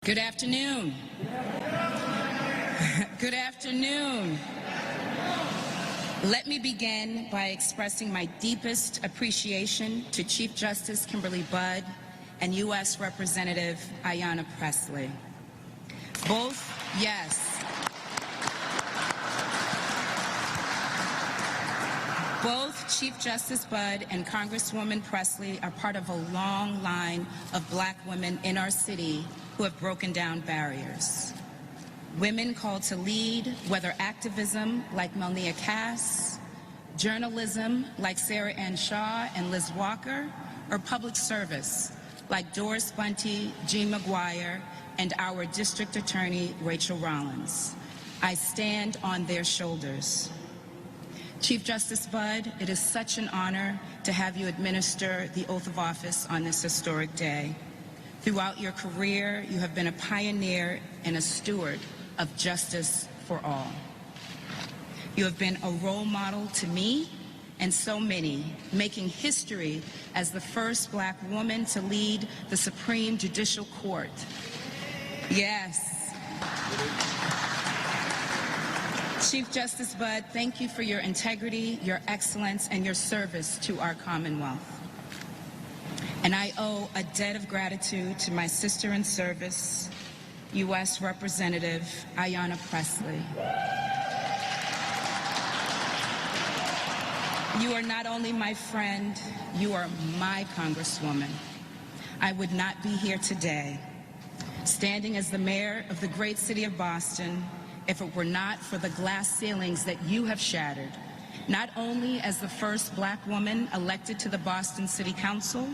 Good afternoon. Good afternoon. Let me begin by expressing my deepest appreciation to Chief Justice Kimberly Budd and U.S. Representative Ayanna Pressley. Both Chief Justice Budd and Congresswoman Pressley are part of a long line of Black women in our city who have broken down barriers. Women called to lead, whether activism like Melnia Cass, journalism like Sarah Ann Shaw and Liz Walker, or public service like Doris Bunty, Jean McGuire, and our District Attorney, Rachel Rollins. I stand on their shoulders. Chief Justice Budd, it is such an honor to have you administer the oath of office on this historic day. Throughout your career, you have been a pioneer and a steward of justice for all. You have been a role model to me and so many, making history as the first Black woman to lead the Supreme Judicial Court. Yes. Chief Justice Budd, thank you for your integrity, your excellence, and your service to our Commonwealth. And I owe a debt of gratitude to my sister in service, U.S. Representative Ayanna Pressley. You are not only my friend, you are my Congresswoman. I would not be here today, standing as the mayor of the great city of Boston, if it were not for the glass ceilings that you have shattered, not only as the first Black woman elected to the Boston City Council,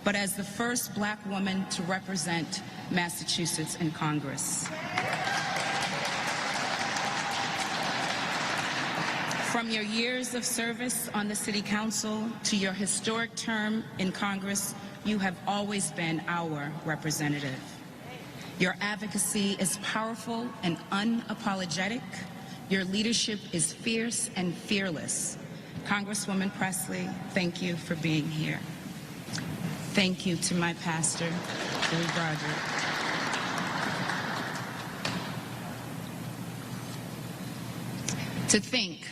but as the first Black woman to represent Massachusetts in Congress. From your years of service on the City Council to your historic term in Congress, you have always been our representative. Your advocacy is powerful and unapologetic. Your leadership is fierce and fearless. Congresswoman Pressley, thank you for being here. Thank you to my pastor, Billy Broderick. To think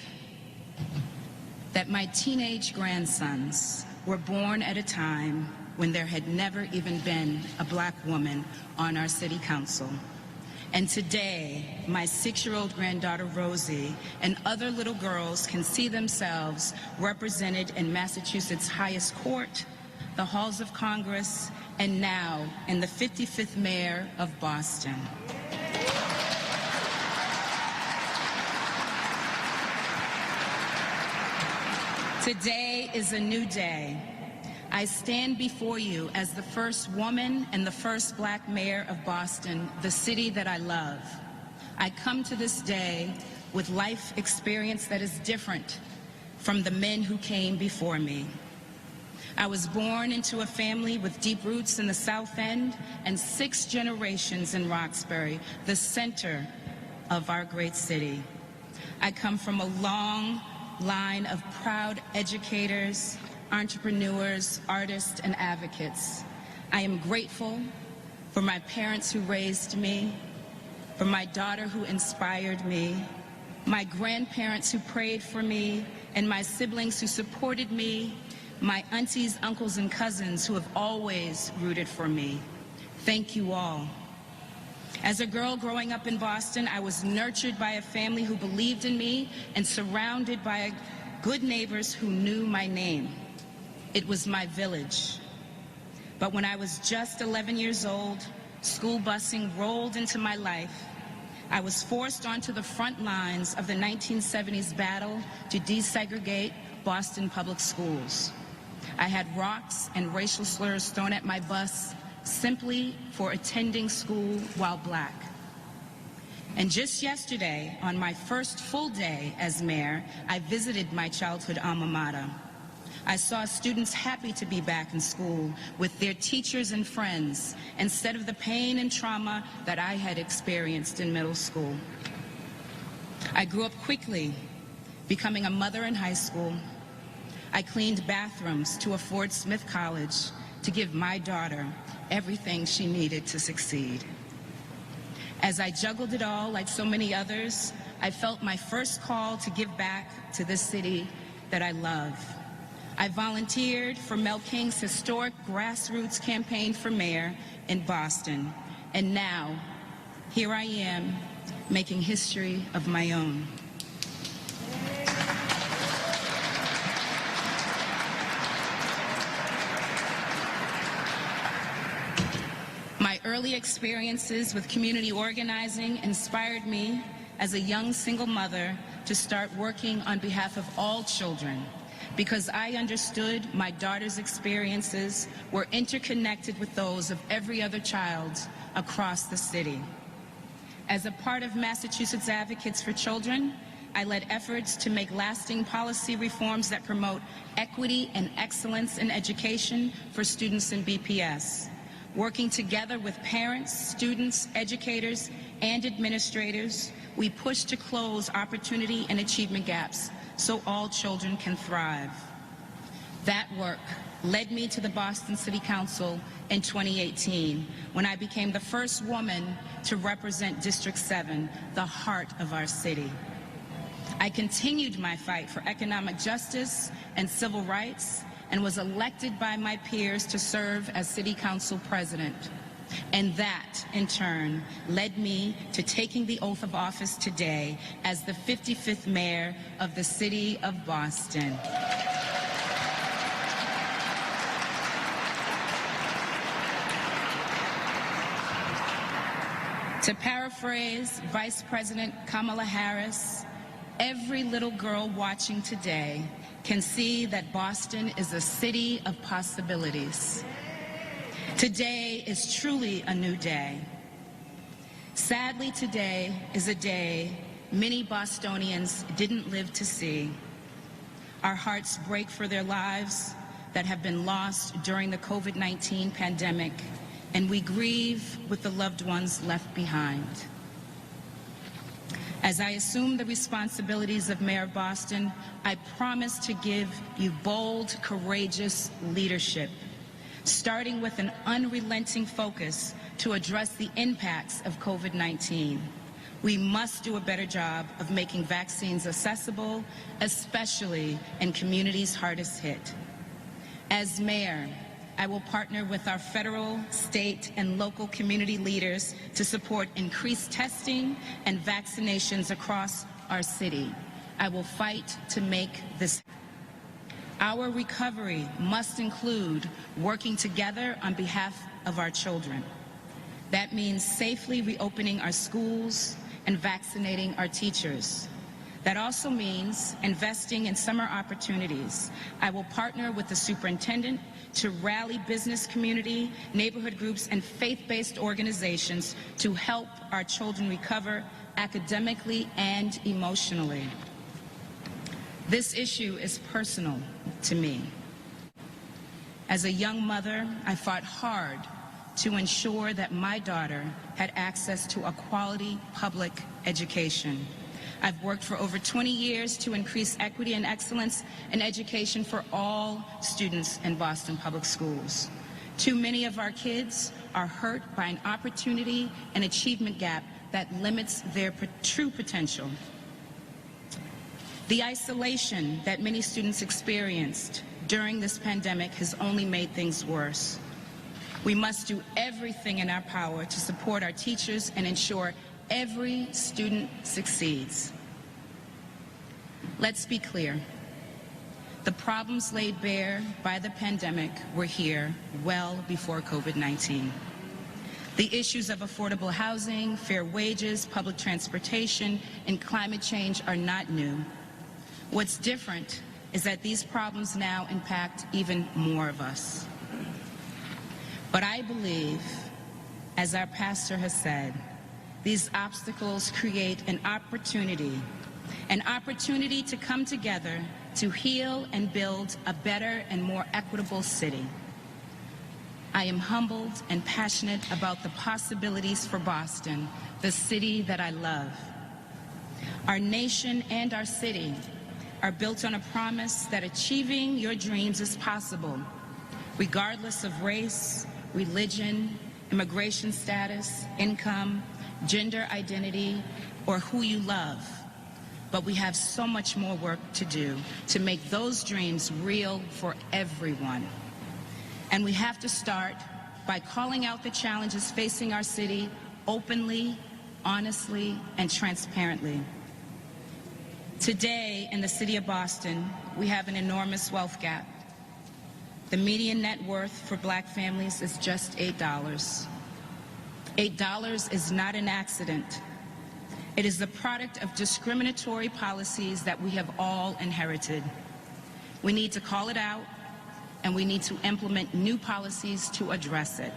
that my teenage grandsons were born at a time when there had never even been a Black woman on our city council. And today, my 6-year-old granddaughter, Rosie, and other little girls can see themselves represented in Massachusetts' highest court, the halls of Congress, and now in the 55th mayor of Boston. Today is a new day. I stand before you as the first woman and the first Black mayor of Boston, the city that I love. I come to this day with life experience that is different from the men who came before me. I was born into a family with deep roots in the South End and 6 generations in Roxbury, the center of our great city. I come from a long line of proud educators, entrepreneurs, artists, and advocates. I am grateful for my parents who raised me, for my daughter who inspired me, my grandparents who prayed for me, and my siblings who supported me, my aunties, uncles, and cousins who have always rooted for me. Thank you all. As a girl growing up in Boston, I was nurtured by a family who believed in me and surrounded by good neighbors who knew my name. It was my village. But when I was just 11 years old, school busing rolled into my life. I was forced onto the front lines of the 1970s battle to desegregate Boston public schools. I had rocks and racial slurs thrown at my bus simply for attending school while Black. And just yesterday, on my first full day as mayor, I visited my childhood alma mater. I saw students happy to be back in school with their teachers and friends instead of the pain and trauma that I had experienced in middle school. I grew up quickly, becoming a mother in high school. I cleaned bathrooms to afford Smith College to give my daughter everything she needed to succeed. As I juggled it all, like so many others, I felt my first call to give back to this city that I love. I volunteered for Mel King's historic grassroots campaign for mayor in Boston, and now, here I am, making history of my own. My early experiences with community organizing inspired me as a young single mother to start working on behalf of all children, because I understood my daughter's experiences were interconnected with those of every other child across the city. As a part of Massachusetts Advocates for Children, I led efforts to make lasting policy reforms that promote equity and excellence in education for students in BPS. Working together with parents, students, educators, and administrators, we push to close opportunity and achievement gaps so all children can thrive. That work led me to the Boston City Council in 2018, when I became the first woman to represent District 7, the heart of our city. I continued my fight for economic justice and civil rights, and was elected by my peers to serve as City Council President. And that, in turn, led me to taking the oath of office today as the 55th Mayor of the City of Boston. To paraphrase Vice President Kamala Harris, every little girl watching today can see that Boston is a city of possibilities. Today is truly a new day. Sadly, today is a day many Bostonians didn't live to see. Our hearts break for their lives that have been lost during the COVID-19 pandemic, and we grieve with the loved ones left behind. As I assume the responsibilities of Mayor of Boston, I promise to give you bold, courageous leadership, starting with an unrelenting focus to address the impacts of COVID-19. We must do a better job of making vaccines accessible, especially in communities hardest hit. As mayor, I will partner with our federal, state, and local community leaders to support increased testing and vaccinations across our city. I will fight to make this. Our recovery must include working together on behalf of our children. That means safely reopening our schools and vaccinating our teachers. That also means investing in summer opportunities. I will partner with the superintendent to rally business community, neighborhood groups, and faith-based organizations to help our children recover academically and emotionally. This issue is personal to me. As a young mother, I fought hard to ensure that my daughter had access to a quality public education. I've worked for over 20 years to increase equity and excellence in education for all students in Boston Public Schools. Too many of our kids are hurt by an opportunity and achievement gap that limits their true potential. The isolation that many students experienced during this pandemic has only made things worse. We must do everything in our power to support our teachers and ensure every student succeeds. Let's be clear. The problems laid bare by the pandemic were here well before COVID-19. The issues of affordable housing, fair wages, public transportation, and climate change are not new. What's different is that these problems now impact even more of us. But I believe, as our pastor has said, these obstacles create an opportunity to come together to heal and build a better and more equitable city. I am humbled and passionate about the possibilities for Boston, the city that I love. Our nation and our city are built on a promise that achieving your dreams is possible, regardless of race, religion, immigration status, income, gender identity, or who you love. But we have so much more work to do to make those dreams real for everyone. And we have to start by calling out the challenges facing our city openly, honestly, and transparently. Today, in the city of Boston, we have an enormous wealth gap. The median net worth for Black families is just $8. $8 is not an accident. It is the product of discriminatory policies that we have all inherited. We need to call it out, and we need to implement new policies to address it.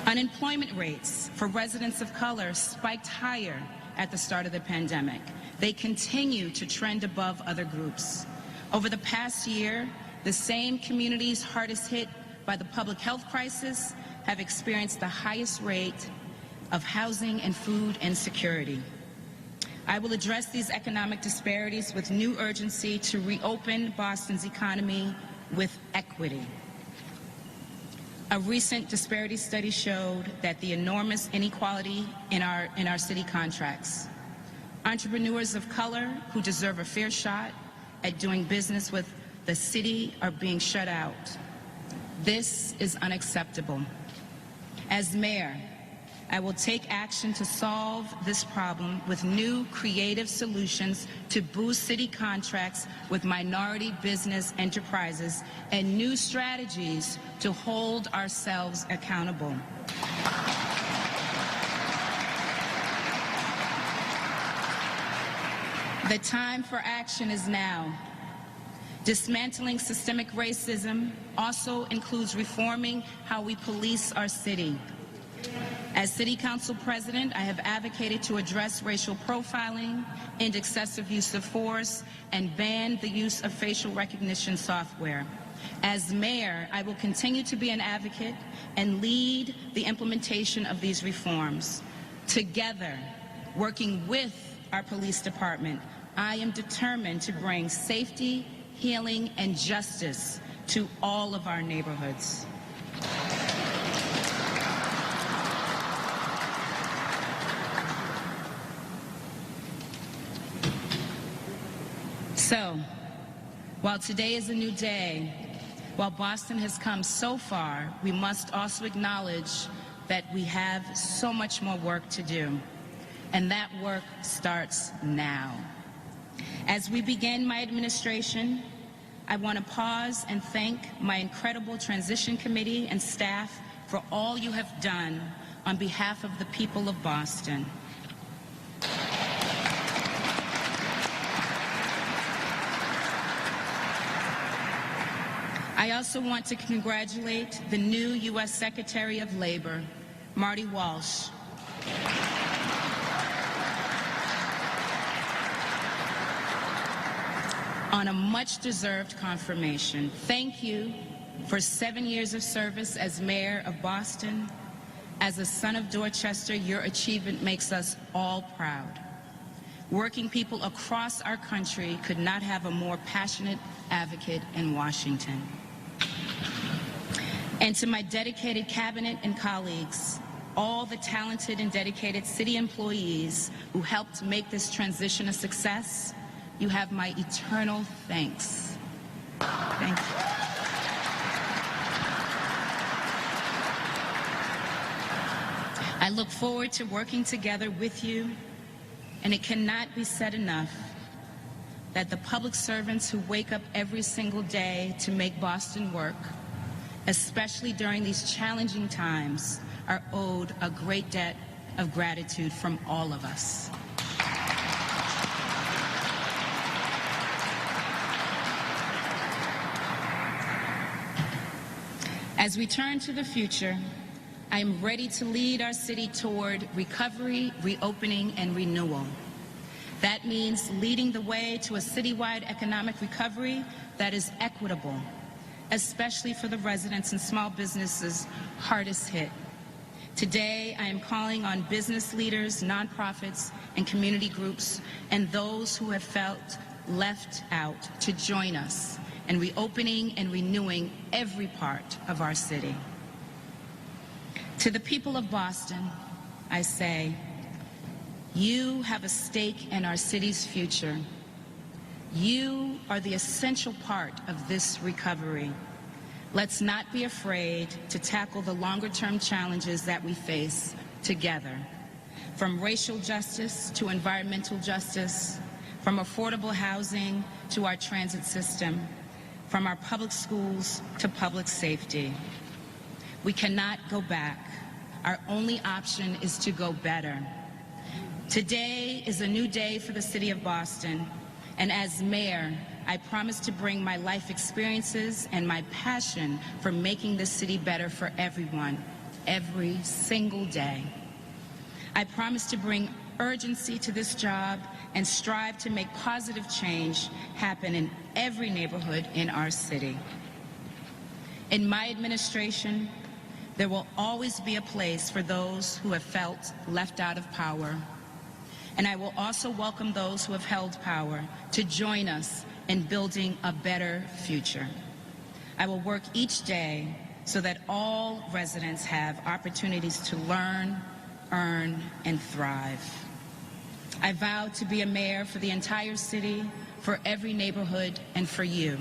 Unemployment rates for residents of color spiked higher at the start of the pandemic. They continue to trend above other groups. Over the past year, the same communities hardest hit by the public health crisis have experienced the highest rate of housing and food insecurity. I will address these economic disparities with new urgency to reopen Boston's economy with equity. A recent disparity study showed that the enormous inequality in our city contracts. Entrepreneurs of color who deserve a fair shot at doing business with the city are being shut out. This is unacceptable. As mayor, I will take action to solve this problem with new creative solutions to boost city contracts with minority business enterprises and new strategies to hold ourselves accountable. The time for action is now. Dismantling systemic racism also includes reforming how we police our city. As City Council President, I have advocated to address racial profiling, end excessive use of force, and ban the use of facial recognition software. As Mayor, I will continue to be an advocate and lead the implementation of these reforms. Together, working with our police department, I am determined to bring safety, healing, and justice to all of our neighborhoods. So, while today is a new day, while Boston has come so far, we must also acknowledge that we have so much more work to do, and that work starts now. As we begin my administration, I want to pause and thank my incredible transition committee and staff for all you have done on behalf of the people of Boston. I also want to congratulate the new U.S. Secretary of Labor, Marty Walsh. On a much-deserved confirmation. Thank you for 7 years of service as mayor of Boston. As a son of Dorchester, your achievement makes us all proud. Working people across our country could not have a more passionate advocate in Washington. And to my dedicated cabinet and colleagues, all the talented and dedicated city employees who helped make this transition a success, you have my eternal thanks. Thank you. I look forward to working together with you, and it cannot be said enough that the public servants who wake up every single day to make Boston work, especially during these challenging times, are owed a great debt of gratitude from all of us. As we turn to the future, I am ready to lead our city toward recovery, reopening, and renewal. That means leading the way to a citywide economic recovery that is equitable, especially for the residents and small businesses hardest hit. Today, I am calling on business leaders, nonprofits, and community groups, and those who have felt left out to join us in reopening and renewing every part of our city. To the people of Boston, I say, you have a stake in our city's future. You are the essential part of this recovery. Let's not be afraid to tackle the longer-term challenges that we face together, from racial justice to environmental justice, from affordable housing to our transit system, from our public schools to public safety. We cannot go back. Our only option is to go better. Today is a new day for the City of Boston, and as mayor, I promise to bring my life experiences and my passion for making this city better for everyone, every single day. I promise to bring urgency to this job and strive to make positive change happen in every neighborhood in our city. In my administration, there will always be a place for those who have felt left out of power. And I will also welcome those who have held power to join us in building a better future. I will work each day so that all residents have opportunities to learn, earn, and thrive. I vow to be a mayor for the entire city, for every neighborhood, and for you.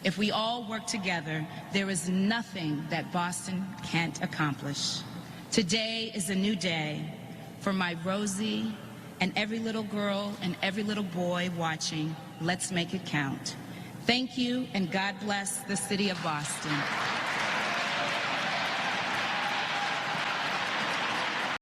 If we all work together, there is nothing that Boston can't accomplish. Today is a new day for my Rosie and every little girl and every little boy watching. Let's make it count. Thank you, and God bless the City of Boston.